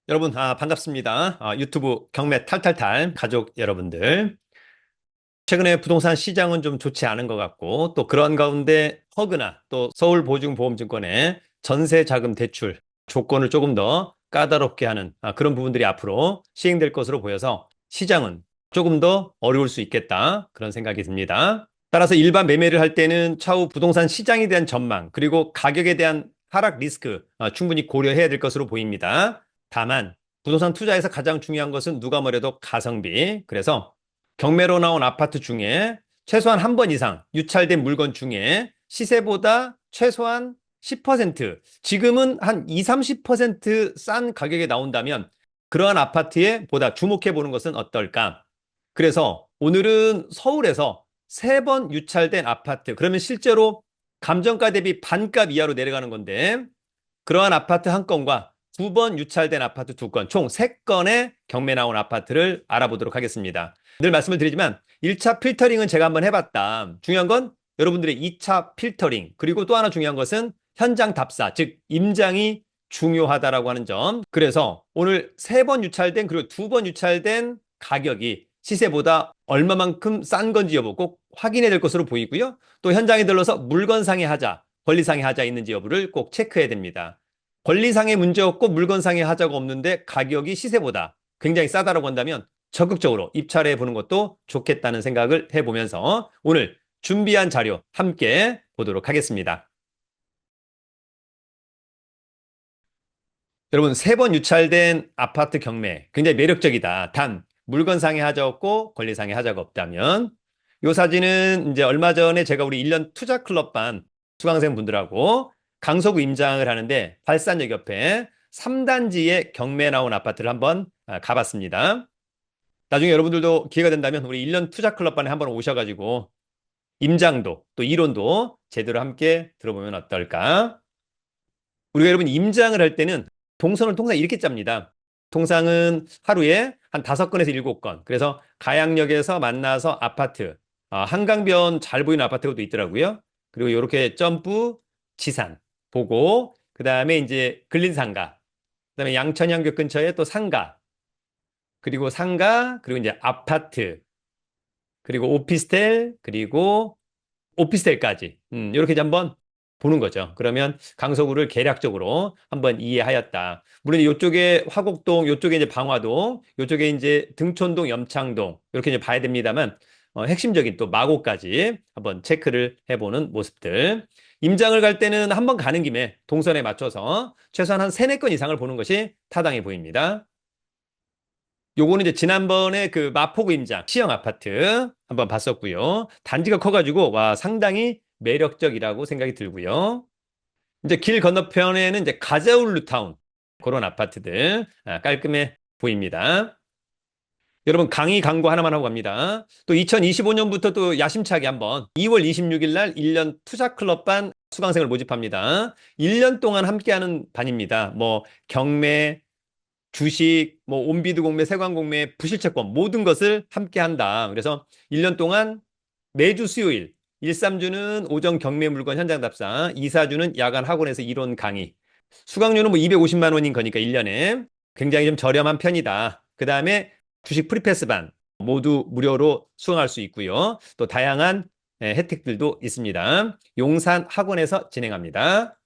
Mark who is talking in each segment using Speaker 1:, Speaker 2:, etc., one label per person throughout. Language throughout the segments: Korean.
Speaker 1: 여러분, 반갑습니다. 유튜브 경매 탈탈탈 가족 여러분들. 최근에 부동산 시장은 좀 좋지 않은 것 같고, 또 그런 가운데 허그나 또 서울보증보험증권의 전세자금 대출 조건을 조금 더 까다롭게 하는 그런 부분들이 앞으로 시행될 것으로 보여서 시장은 조금 더 어려울 수 있겠다. 그런 생각이 듭니다. 따라서 일반 매매를 할 때는 차후 부동산 시장에 대한 전망, 그리고 가격에 대한 하락 리스크 충분히 고려해야 될 것으로 보입니다. 다만 부동산 투자에서 가장 중요한 것은 누가 뭐래도 가성비. 그래서 경매로 나온 아파트 중에 최소한 한 번 이상 유찰된 물건 중에 시세보다 최소한 10%, 지금은 한 2, 30%싼 가격에 나온다면 그러한 아파트에 보다 주목해 보는 것은 어떨까? 그래서 오늘은 서울에서 세 번 유찰된 아파트, 그러면 실제로 감정가 대비 반값 이하로 내려가는 건데, 그러한 아파트 한 건과 두 번 유찰된 아파트 두 건, 총 세 건의 경매 나온 아파트를 알아보도록 하겠습니다. 늘 말씀을 드리지만 1차 필터링은 제가 한번 해봤다. 중요한 건 여러분들의 2차 필터링, 그리고 또 하나 중요한 것은 현장 답사, 즉 임장이 중요하다라고 하는 점. 그래서 오늘 세 번 유찰된 그리고 두 번 유찰된 가격이 시세보다 얼마만큼 싼 건지 여부 꼭 확인해야 될 것으로 보이고요. 또 현장에 들러서 물건상의 하자, 권리상의 하자 있는지 여부를 꼭 체크해야 됩니다. 권리상의 문제 없고 물건상의 하자가 없는데 가격이 시세보다 굉장히 싸다라고 한다면 적극적으로 입찰해 보는 것도 좋겠다는 생각을 해보면서 오늘 준비한 자료 함께 보도록 하겠습니다. 여러분, 세 번 유찰된 아파트 경매 굉장히 매력적이다. 단 물건상의 하자 없고 권리상의 하자가 없다면, 이 사진은 이제 얼마 전에 제가 우리 1년 투자 클럽반 수강생 분들하고 강서구 임장을 하는데 발산역 옆에 3단지에 경매 나온 아파트를 한번 가봤습니다. 나중에 여러분들도 기회가 된다면 우리 1년 투자 클럽반에 한번 오셔가지고 임장도 또 이론도 제대로 함께 들어보면 어떨까? 우리가 여러분 임장을 할 때는 동선을 통상 이렇게 짭니다. 통상은 하루에 한 5건에서 7건. 그래서 가양역에서 만나서 아파트, 한강변 잘 보이는 아파트가 또 있더라고요. 그리고 이렇게 점프, 지산 보고, 그 다음에 이제 근린상가, 그 다음에 양천향교 근처에 또 상가, 그리고 상가, 그리고 이제 아파트, 그리고 오피스텔, 그리고 오피스텔까지. 이렇게 이제 한번 보는 거죠. 그러면 강서구를 계략적으로 한번 이해하였다. 물론 이쪽에 화곡동, 이쪽에 이제 방화동, 이쪽에 이제 등촌동, 염창동 이렇게 이제 봐야 됩니다만 핵심적인 또 마곡까지 한번 체크를 해보는 모습들. 임장을 갈 때는 한번 가는 김에 동선에 맞춰서 최소한 한 3, 4건 이상을 보는 것이 타당해 보입니다. 요거는 이제 지난번에 그 마포구 임장 시형 아파트 한번 봤었고요. 단지가 커가지고 와 상당히 매력적이라고 생각이 들고요. 이제 길 건너편에는 이제 가자울 루타운 그런 아파트들 깔끔해 보입니다. 여러분 강의 광고 하나만 하고 갑니다. 또 2025년부터 또 야심차게 한번 2월 26일 날 1년 투자클럽반 수강생을 모집합니다. 1년 동안 함께하는 반입니다. 뭐 경매, 주식, 뭐 온비드 공매, 세관 공매, 부실채권 모든 것을 함께 한다. 그래서 1년 동안 매주 수요일 1, 3주는 오전 경매 물건 현장 답사, 2, 4주는 야간 학원에서 이론 강의. 수강료는 뭐 250만 원인 거니까 1년에 굉장히 좀 저렴한 편이다. 그 다음에 주식 프리패스반 모두 무료로 수강할 수 있고요. 또 다양한 혜택들도 있습니다. 용산 학원에서 진행합니다.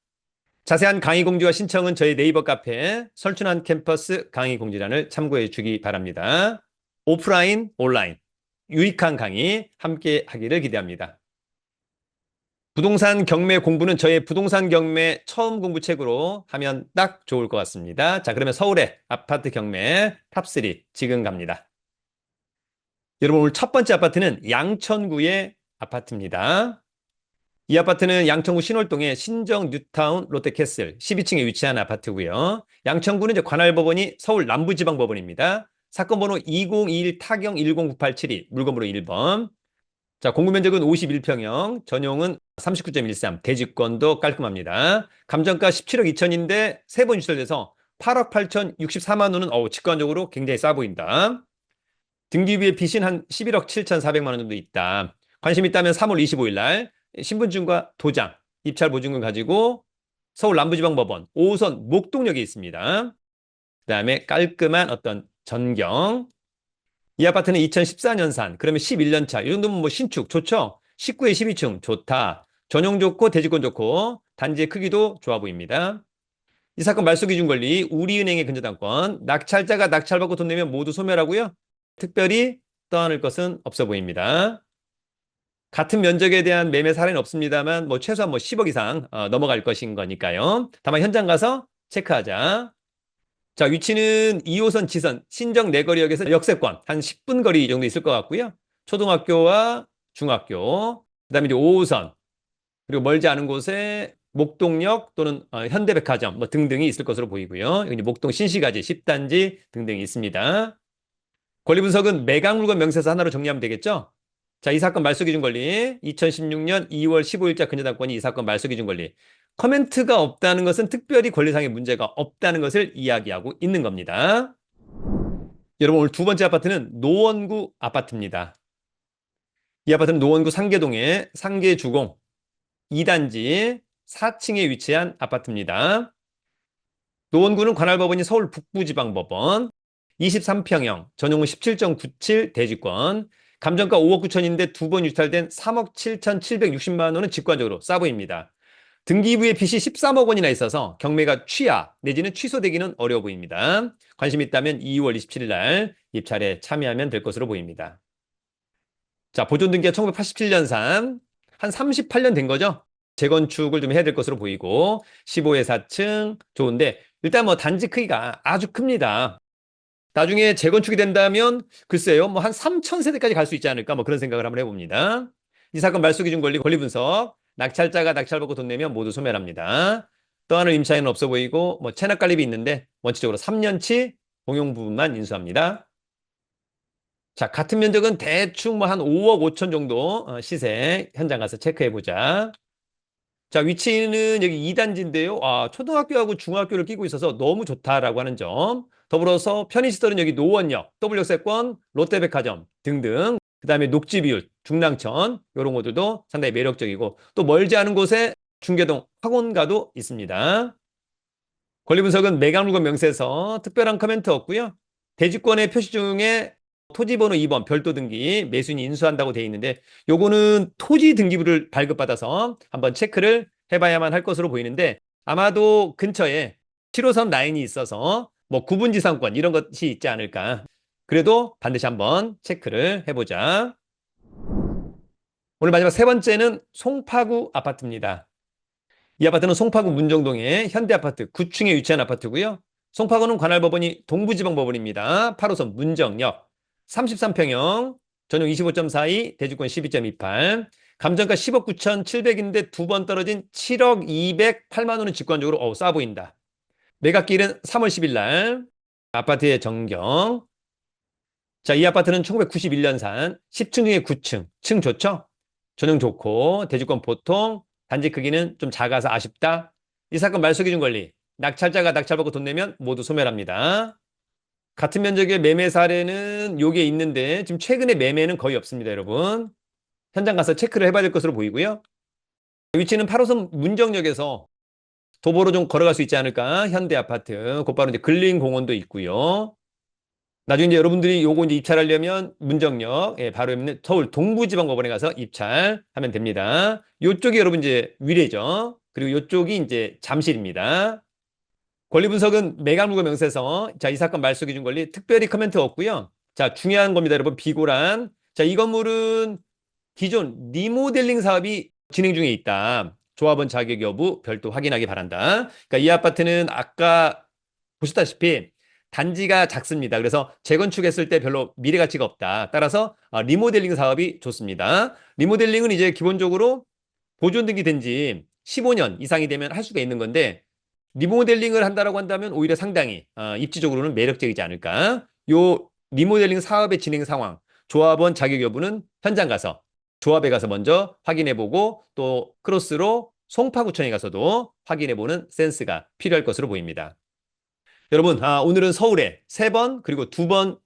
Speaker 1: 자세한 강의 공지와 신청은 저희 네이버 카페 설춘한 캠퍼스 강의 공지란을 참고해 주기 바랍니다. 오프라인, 온라인 유익한 강의 함께 하기를 기대합니다. 부동산 경매 공부는 저의 부동산 경매 처음 공부 책으로 하면 딱 좋을 것 같습니다. 자, 그러면 서울의 아파트 경매 탑3 지금 갑니다. 여러분, 오늘 첫 번째 아파트는 양천구의 아파트입니다. 이 아파트는 양천구 신월동의 신정 뉴타운 롯데캐슬 12층에 위치한 아파트고요. 양천구는 이제 관할법원이 서울 남부지방법원입니다. 사건 번호 2021 타경 10987이 물건번호 1번. 자, 공구 면적은 51평형, 전용은 39.13, 대지권도 깔끔합니다. 감정가 17억 2천인데 세 번 유찰돼서 8억 8천 64만 원은 직관적으로 굉장히 싸 보인다. 등기부에 빚은 한 11억 7천 4백만 원 정도 있다. 관심 있다면 3월 25일 날 신분증과 도장, 입찰 보증금 가지고 서울 남부지방법원 5호선 목동역에 있습니다. 그다음에 깔끔한 어떤 전경. 이 아파트는 2014년산. 그러면 11년 차. 이 정도면 뭐 신축 좋죠? 19에 12층 좋다. 전용 좋고 대지권 좋고 단지의 크기도 좋아 보입니다. 이 사건 말소 기준 권리 우리은행의 근저당권. 낙찰자가 낙찰받고 돈 내면 모두 소멸하고요. 특별히 떠안을 것은 없어 보입니다. 같은 면적에 대한 매매 사례는 없습니다만 뭐 최소한 뭐 10억 이상 넘어갈 것인 거니까요. 다만 현장 가서 체크하자. 자, 위치는 2호선 지선 신정 내거리역에서 역세권 한 10분 거리 정도 있을 것 같고요. 초등학교와 중학교, 그다음에 이제 5호선, 그리고 멀지 않은 곳에 목동역 또는 현대백화점 뭐 등등이 있을 것으로 보이고요. 여기 이제 목동 신시가지 10단지 등등이 있습니다. 권리 분석은 매각 물건 명세서 하나로 정리하면 되겠죠? 자, 이 사건 말소 기준 권리 2016년 2월 15일자 근저당권이 이 사건 말소 기준 권리. 커멘트가 없다는 것은 특별히 권리상의 문제가 없다는 것을 이야기하고 있는 겁니다. 여러분, 오늘 두 번째 아파트는 노원구 아파트입니다. 이 아파트는 노원구 상계동의 상계주공 2단지 4층에 위치한 아파트입니다. 노원구는 관할법원이 서울 북부지방법원, 23평형, 전용은 17.97 대지권, 감정가 5억 9천인데 두 번 유찰된 3억 7,760만 원은 직관적으로 싸 보입니다. 등기부에 빚이 13억 원이나 있어서 경매가 취하 내지는 취소되기는 어려워 보입니다. 관심 있다면 2월 27일 날 입찰에 참여하면 될 것으로 보입니다. 자, 보존 등기가 1987년산 한 38년 된 거죠? 재건축을 좀 해야 될 것으로 보이고 15에 4층 좋은데 일단 뭐 단지 크기가 아주 큽니다. 나중에 재건축이 된다면 글쎄요 뭐 한 3,000세대까지 갈 수 있지 않을까 뭐 그런 생각을 한번 해봅니다. 이 사건 말소 기준 권리 분석. 낙찰자가 낙찰받고 돈 내면 모두 소멸합니다. 떠안을 임차인은 없어 보이고 뭐 체납 관리비 있는데 원칙적으로 3년치 공용 부분만 인수합니다. 자, 같은 면적은 대충 뭐 한 5억 5천 정도 시세 현장 가서 체크해 보자. 자, 위치는 여기 2단지인데요. 초등학교하고 중학교를 끼고 있어서 너무 좋다라고 하는 점. 더불어서 편의시설은 여기 노원역, W역세권, 롯데백화점 등등. 그다음에 녹지비율, 중랑천 이런 곳들도 상당히 매력적이고 또 멀지 않은 곳에 중계동 학원가도 있습니다. 권리 분석은 매각물건 명세서 특별한 코멘트 없고요. 대지권의 표시 중에 토지번호 2번 별도 등기 매수인이 인수한다고 되어 있는데 요거는 토지 등기부를 발급받아서 한번 체크를 해봐야만 할 것으로 보이는데 아마도 근처에 7호선 라인이 있어서 뭐 구분지상권 이런 것이 있지 않을까. 그래도 반드시 한번 체크를 해보자. 오늘 마지막 세 번째는 송파구 아파트입니다. 이 아파트는 송파구 문정동의 현대아파트 9층에 위치한 아파트고요. 송파구는 관할법원이 동부지방법원입니다. 8호선 문정역 33평형 전용 25.42 대지권 12.28 감정가 10억 9,700인데 두 번 떨어진 7억 208만 원은 직관적으로 싸 보인다. 매각기일은 3월 10일 날 아파트의 전경. 자, 이 아파트는 1991년산 10층 중에 9층 층 좋죠? 전용 좋고 대지권 보통 단지 크기는 좀 작아서 아쉽다. 이 사건 말소 기준 권리. 낙찰자가 낙찰받고 돈 내면 모두 소멸합니다. 같은 면적의 매매 사례는 요게 있는데 지금 최근에 매매는 거의 없습니다, 여러분. 현장 가서 체크를 해봐야 될 것으로 보이고요. 위치는 8호선 문정역에서 도보로 좀 걸어갈 수 있지 않을까? 현대아파트. 곧바로 이제 근린공원도 있고요. 나중에 이제 여러분들이 요거 이제 입찰하려면 문정역, 바로 있는 서울 동부지방법원에 가서 입찰하면 됩니다. 요쪽이 여러분 이제 위례죠. 그리고 요쪽이 이제 잠실입니다. 권리 분석은 매각물건 명세서. 자, 이 사건 말소 기준 권리 특별히 코멘트 없고요. 자, 중요한 겁니다, 여러분. 비고란. 자, 이 건물은 기존 리모델링 사업이 진행 중에 있다. 조합원 자격 여부 별도 확인하기 바란다. 그러니까 이 아파트는 아까 보셨다시피 단지가 작습니다. 그래서 재건축했을 때 별로 미래 가치가 없다. 따라서 리모델링 사업이 좋습니다. 리모델링은 이제 기본적으로 보존 등기된 지 15년 이상이 되면 할 수가 있는 건데 리모델링을 한다라고 한다면 오히려 상당히 입지적으로는 매력적이지 않을까. 요 리모델링 사업의 진행 상황, 조합원 자격 여부는 현장 가서 조합에 가서 먼저 확인해보고 또 크로스로 송파구청에 가서도 확인해보는 센스가 필요할 것으로 보입니다. 여러분, 오늘은 서울에 3번 그리고 2번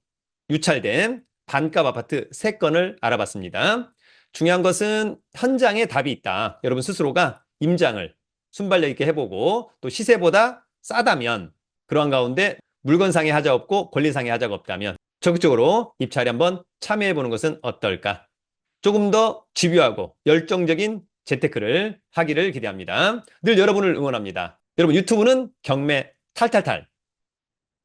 Speaker 1: 유찰된 반값 아파트 3건을 알아봤습니다. 중요한 것은 현장에 답이 있다. 여러분 스스로가 임장을 순발력 있게 해보고 또 시세보다 싸다면 그러한 가운데 물건상의 하자 없고 권리상의 하자가 없다면 적극적으로 입찰에 한번 참여해 보는 것은 어떨까? 조금 더 집요하고 열정적인 재테크를 하기를 기대합니다. 늘 여러분을 응원합니다. 여러분 유튜브는 경매 탈탈탈